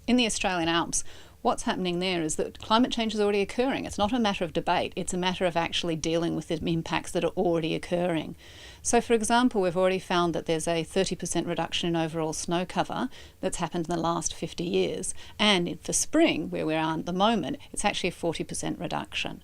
In the Australian Alps, what's happening there is that climate change is already occurring. It's not a matter of debate, it's a matter of actually dealing with the impacts that are already occurring. So, for example, we've already found that there's a 30% reduction in overall snow cover that's happened in the last 50 years. And for spring, where we are at the moment, it's actually a 40% reduction.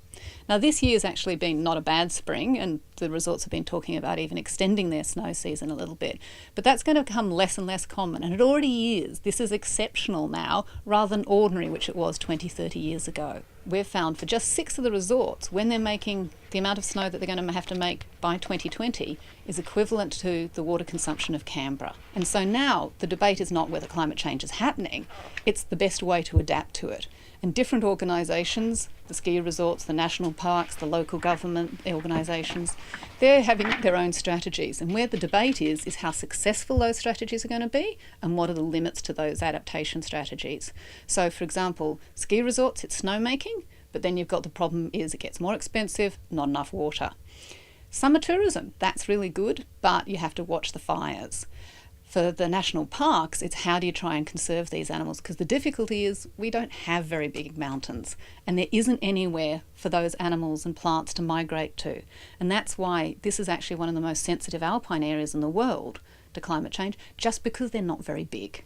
Now, this year's actually been not a bad spring, and the resorts have been talking about even extending their snow season a little bit. But that's going to become less and less common, and it already is. This is exceptional now, rather than ordinary, which it was 20, 30 years ago. We've found for just 6 of the resorts, when they're making the amount of snow that they're going to have to make by 2020 is equivalent to the water consumption of Canberra. And so now the debate is not whether climate change is happening, it's the best way to adapt to it. And different organisations, the ski resorts, the national parks, the local government organisations, they're having their own strategies. And where the debate is how successful those strategies are going to be and what are the limits to those adaptation strategies. So, for example, ski resorts, it's snowmaking, but then you've got the problem is it gets more expensive, not enough water. Summer tourism, that's really good, but you have to watch the fires. For the national parks, it's how do you try and conserve these animals? Because the difficulty is we don't have very big mountains and there isn't anywhere for those animals and plants to migrate to. And that's why this is actually one of the most sensitive alpine areas in the world to climate change, just because they're not very big.